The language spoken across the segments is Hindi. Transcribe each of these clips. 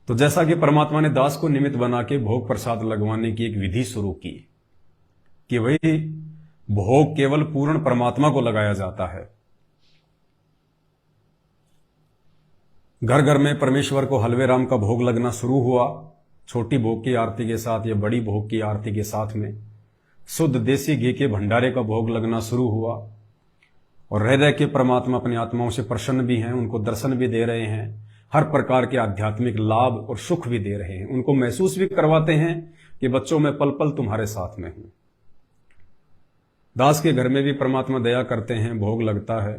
तो जैसा कि परमात्मा ने दास को निमित्त बना के भोग प्रसाद लगवाने की एक विधि शुरू की कि वही भोग केवल पूर्ण परमात्मा को लगाया जाता है। घर घर में परमेश्वर को हलवे राम का भोग लगना शुरू हुआ। छोटी भोग की आरती के साथ या बड़ी भोग की आरती के साथ में शुद्ध देसी घी के भंडारे का भोग लगना शुरू हुआ। और रह रह के परमात्मा अपनी आत्माओं से प्रसन्न भी हैं, उनको दर्शन भी दे रहे हैं, हर प्रकार के आध्यात्मिक लाभ और सुख भी दे रहे हैं, उनको महसूस भी करवाते हैं कि बच्चों में पल पल तुम्हारे साथ में हूं। दास के घर में भी परमात्मा दया करते हैं, भोग लगता है।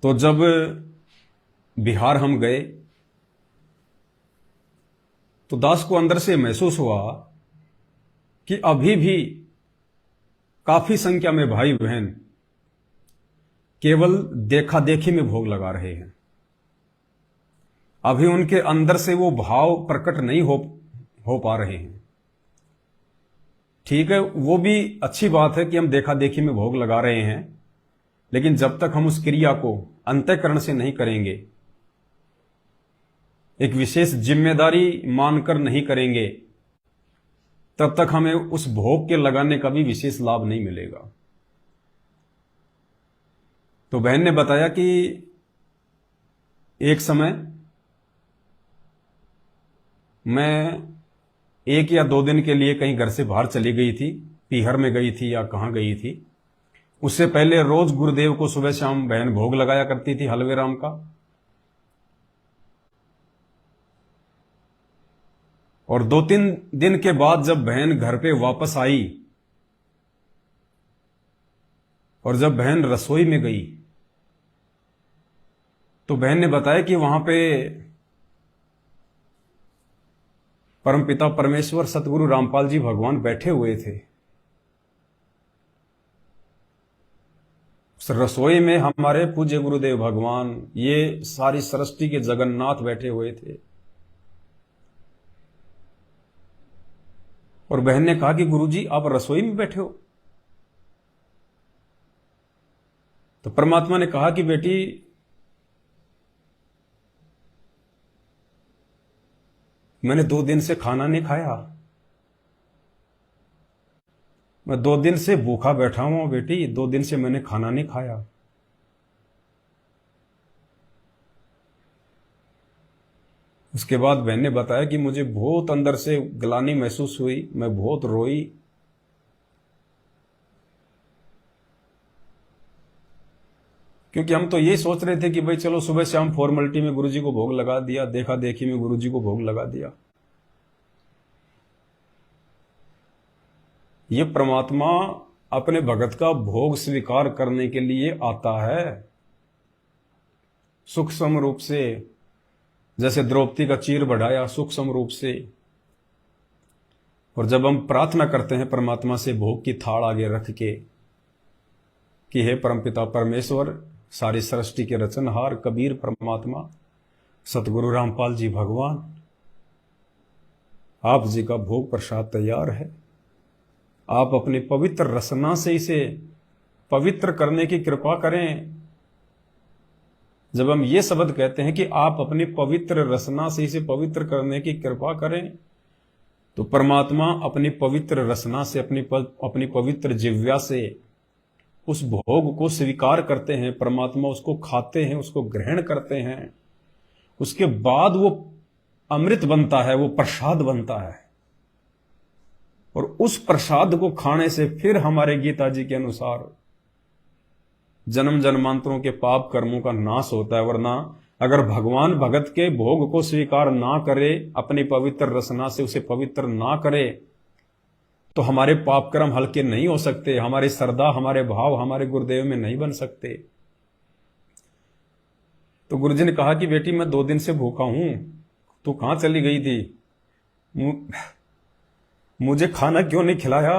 तो जब बिहार हम गए तो दास को अंदर से महसूस हुआ कि अभी भी काफी संख्या में भाई बहन केवल देखा देखी में भोग लगा रहे हैं। अभी उनके अंदर से वो भाव प्रकट नहीं हो पा रहे हैं। ठीक है, वो भी अच्छी बात है कि हम देखा देखी में भोग लगा रहे हैं, लेकिन जब तक हम उस क्रिया को अंतःकरण से नहीं करेंगे, एक विशेष जिम्मेदारी मानकर नहीं करेंगे, तब तक हमें उस भोग के लगाने का भी विशेष लाभ नहीं मिलेगा। तो बहन ने बताया कि एक समय मैं 1 या 2 दिन के लिए कहीं घर से बाहर चली गई थी, पीहर में गई थी या कहां गई थी। उससे पहले रोज गुरुदेव को सुबह शाम बहन भोग लगाया करती थी हलवे राम का। और 2-3 दिन के बाद जब बहन घर पे वापस आई और जब बहन रसोई में गई तो बहन ने बताया कि वहां पे परमपिता परमेश्वर सतगुरु रामपाल जी भगवान बैठे हुए थे। उस रसोई में हमारे पूज्य गुरुदेव भगवान, ये सारी सृष्टि के जगन्नाथ बैठे हुए थे। और बहन ने कहा कि गुरुजी आप रसोई में बैठे हो। तो परमात्मा ने कहा कि बेटी मैंने 2 दिन से खाना नहीं खाया, मैं 2 दिन से भूखा बैठा हूं बेटी, 2 दिन से मैंने खाना नहीं खाया। उसके बाद बहन ने बताया कि मुझे बहुत अंदर से ग्लानि महसूस हुई, मैं बहुत रोई। क्योंकि हम तो यही सोच रहे थे कि भाई चलो सुबह शाम फॉर्मेलिटी में गुरुजी को भोग लगा दिया, देखा देखी में गुरुजी को भोग लगा दिया। ये परमात्मा अपने भगत का भोग स्वीकार करने के लिए आता है सूक्ष्म रूप से, जैसे द्रौपदी का चीर बढ़ाया सूक्ष्म रूप से। और जब हम प्रार्थना करते हैं परमात्मा से भोग की थाल आगे रख के कि हे परमपिता परमेश्वर, सारी सृष्टि के रचनहार कबीर परमात्मा सतगुरु रामपाल जी भगवान, आप जी का भोग प्रसाद तैयार है, आप अपनी पवित्र रसना से इसे पवित्र करने की कृपा करें। जब हम ये शब्द कहते हैं कि आप अपनी पवित्र रसना से इसे पवित्र करने की कृपा करें, तो परमात्मा अपनी पवित्र रसना से, अपनी पवित्र जिह्वा से उस भोग को स्वीकार करते हैं। परमात्मा उसको खाते हैं, उसको ग्रहण करते हैं। उसके बाद वो अमृत बनता है, वो प्रसाद बनता है। और उस प्रसाद को खाने से फिर हमारे गीता जी के अनुसार जन्म जन्मांतरों के पाप कर्मों का नाश होता है। वरना अगर भगवान भगत के भोग को स्वीकार ना करे, अपनी पवित्र रसना से उसे पवित्र ना करे, तो हमारे पाप कर्म हल्के नहीं हो सकते, हमारी श्रद्धा, हमारे भाव हमारे गुरुदेव में नहीं बन सकते। तो गुरुजी ने कहा कि बेटी मैं 2 दिन से भूखा हूं, तू कहां चली गई थी, मुझे खाना क्यों नहीं खिलाया।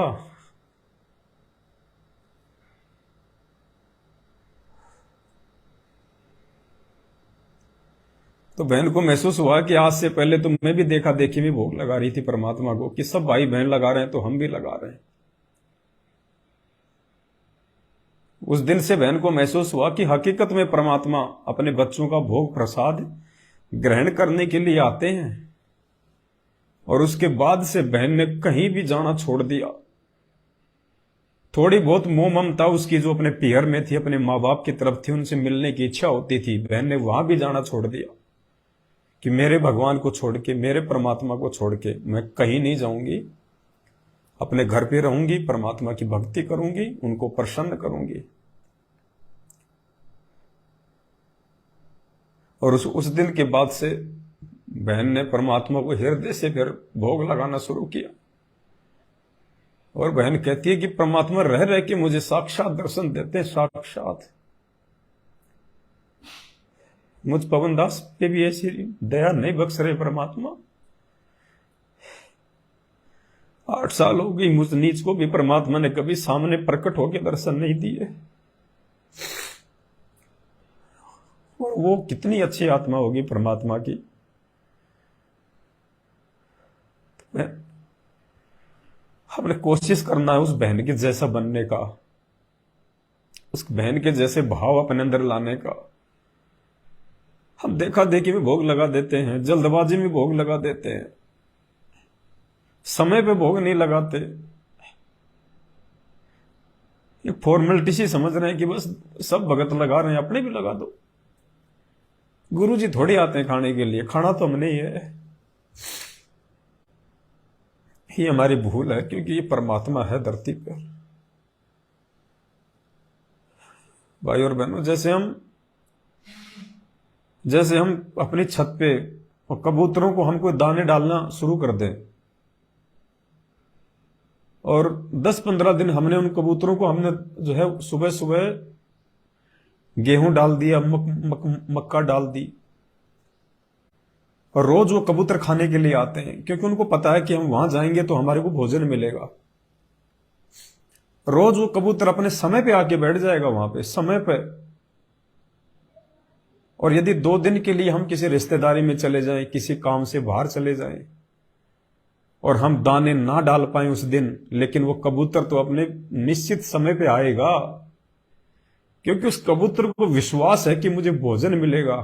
तो बहन को महसूस हुआ कि आज से पहले तो मैं भी देखा देखी में भोग लगा रही थी परमात्मा को, कि सब भाई बहन लगा रहे हैं तो हम भी लगा रहे हैं। उस दिन से बहन को महसूस हुआ कि हकीकत में परमात्मा अपने बच्चों का भोग प्रसाद ग्रहण करने के लिए आते हैं। और उसके बाद से बहन ने कहीं भी जाना छोड़ दिया। थोड़ी बहुत मोह ममता उसकी जो अपने पियर में थी, अपने माँ बाप की तरफ थी, उनसे मिलने की इच्छा होती थी, बहन ने वहां भी जाना छोड़ दिया कि मेरे भगवान को छोड़ के, मेरे परमात्मा को छोड़ के मैं कहीं नहीं जाऊंगी, अपने घर पे रहूंगी, परमात्मा की भक्ति करूंगी, उनको प्रसन्न करूंगी। और उस दिन के बाद से बहन ने परमात्मा को हृदय से फिर भोग लगाना शुरू किया। और बहन कहती है कि परमात्मा रह रह के मुझे साक्षात दर्शन देते हैं, साक्षात। मुझ पवनदास पे भी ऐसी दया नहीं बख्श रहे परमात्मा। 8 साल हो गई, मुझ नीच को भी परमात्मा ने कभी सामने प्रकट होकर दर्शन नहीं दिए। और वो कितनी अच्छी आत्मा होगी परमात्मा की। हमने कोशिश करना है उस बहन के जैसा बनने का, उस बहन के जैसे भाव अपने अंदर लाने का। हम देखा देखी में भोग लगा देते हैं, जल्दबाजी में भोग लगा देते हैं, समय पे भोग नहीं लगाते। ये फॉर्मेलिटी सी समझ रहे हैं कि बस सब भगत लगा रहे हैं, अपने भी लगा दो। गुरुजी थोड़ी आते हैं खाने के लिए, खाना तो हमने ही है। ये हमारी भूल है, क्योंकि ये परमात्मा है धरती पर। भाई और बहनों, जैसे हम अपनी छत पे और कबूतरों को हम कोई दाने डालना शुरू कर दें, और 10-15 दिन हमने उन कबूतरों को हमने जो है सुबह सुबह गेहूं डाल दिया, मक्का डाल दी, और रोज वो कबूतर खाने के लिए आते हैं, क्योंकि उनको पता है कि हम वहां जाएंगे तो हमारे को भोजन मिलेगा। रोज वो कबूतर अपने समय पे आके बैठ जाएगा वहां पे, समय पे। और यदि 2 दिन के लिए हम किसी रिश्तेदारी में चले जाएं, किसी काम से बाहर चले जाएं, और हम दाने ना डाल पाए उस दिन, लेकिन वो कबूतर तो अपने निश्चित समय पे आएगा, क्योंकि उस कबूतर को विश्वास है कि मुझे भोजन मिलेगा।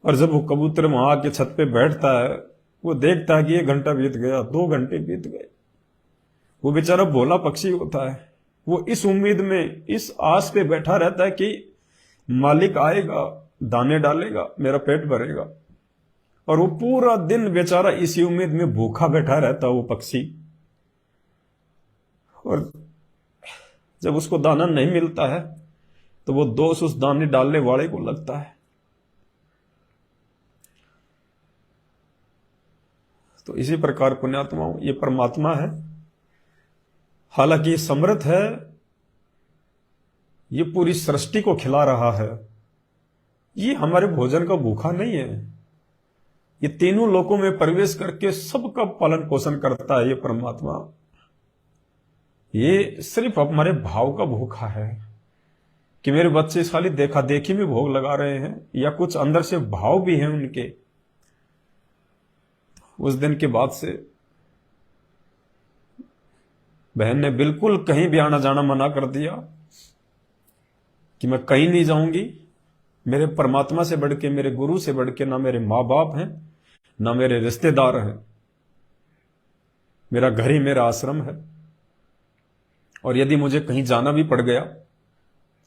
और जब वो कबूतर वहां आके छत पे बैठता है, वो देखता है कि 1 घंटा बीत गया, 2 घंटे बीत गए। वो बेचारा भोला पक्षी होता है, वो इस उम्मीद में, इस आस पे बैठा रहता है कि मालिक आएगा, दाने डालेगा, मेरा पेट भरेगा। और वो पूरा दिन बेचारा इसी उम्मीद में भूखा बैठा रहता है वो पक्षी। और जब उसको दाना नहीं मिलता है तो वो दोष उस दाने डालने वाले को लगता है। तो इसी प्रकार पुण्यात्माओं, ये परमात्मा है, हालांकि ये समर्थ है, ये पूरी सृष्टि को खिला रहा है। ये हमारे भोजन का भूखा नहीं है। ये तीनों लोकों में प्रवेश करके सबका पालन पोषण करता है ये परमात्मा। ये सिर्फ हमारे भाव का भूखा है कि मेरे बच्चे खाली देखा देखी में भोग लगा रहे हैं, या कुछ अंदर से भाव भी हैं उनके। उस दिन के बाद से बहन ने बिल्कुल कहीं भी आना जाना मना कर दिया कि मैं कहीं नहीं जाऊंगी। मेरे परमात्मा से बढ़ के, मेरे गुरु से बढ़ के ना मेरे माँ बाप हैं, ना मेरे रिश्तेदार हैं। मेरा घर ही मेरा आश्रम है। और यदि मुझे कहीं जाना भी पड़ गया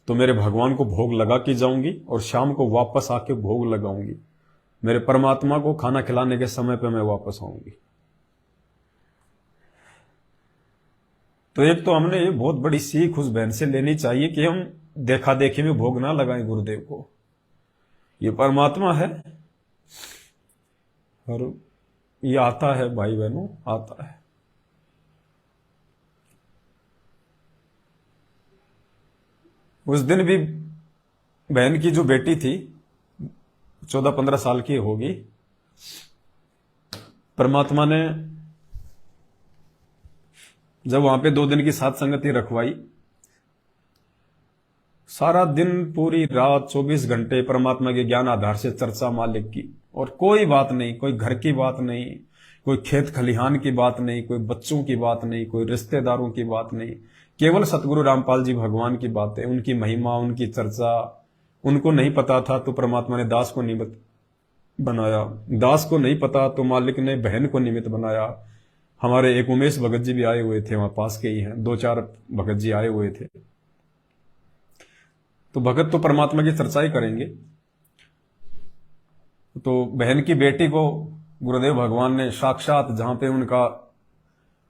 तो मेरे भगवान को भोग लगा के जाऊंगी, और शाम को वापस आके भोग लगाऊंगी। मेरे परमात्मा को खाना खिलाने के समय पे मैं वापस आऊंगी। तो एक तो हमने ये बहुत बड़ी सीख उस बहन से लेनी चाहिए कि हम देखा देखी में भोग ना लगाएं गुरुदेव को। ये परमात्मा है और ये आता है भाई बहनों, आता है। उस दिन भी बहन की जो बेटी थी 14-15 साल की होगी, परमात्मा ने जब वहां पे 2 दिन की साथ संगति रखवाई, सारा दिन पूरी रात 24 घंटे परमात्मा के ज्ञान आधार से चर्चा मालिक की। और कोई बात नहीं, कोई घर की बात नहीं, कोई खेत खलिहान की बात नहीं, कोई बच्चों की बात नहीं, कोई रिश्तेदारों की बात नहीं, केवल सतगुरु रामपाल जी भगवान की बातें, उनकी महिमा, उनकी चर्चा उनको नहीं पता था तो परमात्मा ने दास को निमित्त बनाया, दास को नहीं पता तो मालिक ने बहन को निमित्त बनाया। हमारे एक उमेश भगत जी भी आए हुए थे, वहां पास के ही हैं, 2-4 भगत जी आए हुए थे। तो भगत तो परमात्मा की चर्चा ही करेंगे। तो बहन की बेटी को गुरुदेव भगवान ने साक्षात, जहां पे उनका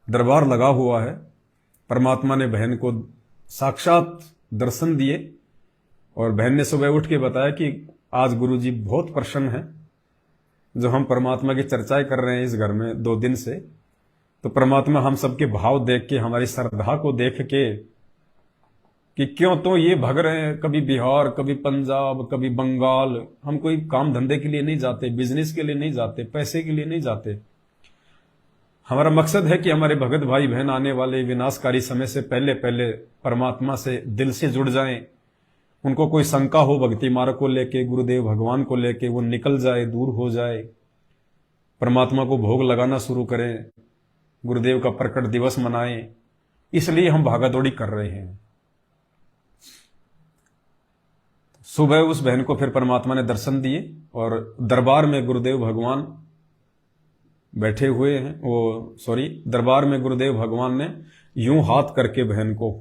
दरबार लगा हुआ है, परमात्मा ने बहन को साक्षात दर्शन दिए। और बहन ने सुबह उठ के बताया कि आज गुरुजी बहुत प्रसन्न है, जो हम परमात्मा की चर्चाएं कर रहे हैं इस घर में 2 दिन से। तो परमात्मा हम सबके भाव देख के, हमारी श्रद्धा को देख के, कि क्यों तो ये भग रहे हैं, कभी बिहार, कभी पंजाब, कभी बंगाल। हम कोई काम धंधे के लिए नहीं जाते, बिजनेस के लिए नहीं जाते, पैसे के लिए नहीं जाते। हमारा मकसद है कि हमारे भगत भाई बहन आने वाले विनाशकारी समय से पहले पहले परमात्मा से दिल से जुड़ जाएं। उनको कोई शंका हो भक्ति मार्ग को लेके, गुरुदेव भगवान को लेके, वो निकल जाए, दूर हो जाए, परमात्मा को भोग लगाना शुरू करें, गुरुदेव का प्रकट दिवस मनाएं। इसलिए हम भागादौड़ी कर रहे हैं। सुबह उस बहन को फिर परमात्मा ने दर्शन दिए और दरबार में गुरुदेव भगवान बैठे हुए हैं। दरबार में गुरुदेव भगवान ने यूं हाथ करके बहन को,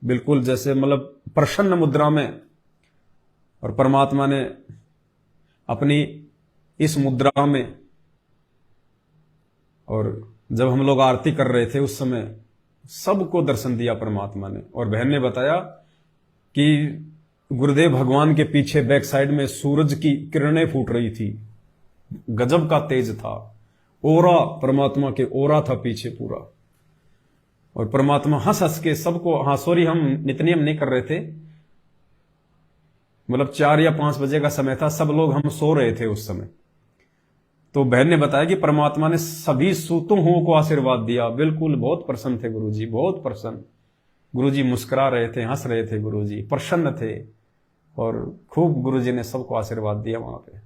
बिल्कुल जैसे मतलब प्रसन्न मुद्रा में, और परमात्मा ने अपनी इस मुद्रा में, और जब हम लोग आरती कर रहे थे उस समय सबको दर्शन दिया परमात्मा ने। और बहन ने बताया कि गुरुदेव भगवान के पीछे बैक साइड में सूरज की किरणें फूट रही थी, गजब का तेज था, ओरा, परमात्मा के ओरा था पीछे पूरा। और परमात्मा हंस हंस के सबको, हम नित्यनेम नहीं कर रहे थे, मतलब 4 या 5 बजे का समय था, सब लोग हम सो रहे थे उस समय। तो बहन ने बताया कि परमात्मा ने सभी सूतों को आशीर्वाद दिया। बिल्कुल बहुत प्रसन्न थे गुरुजी, बहुत प्रसन्न। गुरुजी मुस्कुरा रहे थे, हंस रहे थे, गुरुजी प्रसन्न थे, और खूब गुरुजी ने सबको आशीर्वाद दिया वहां पे।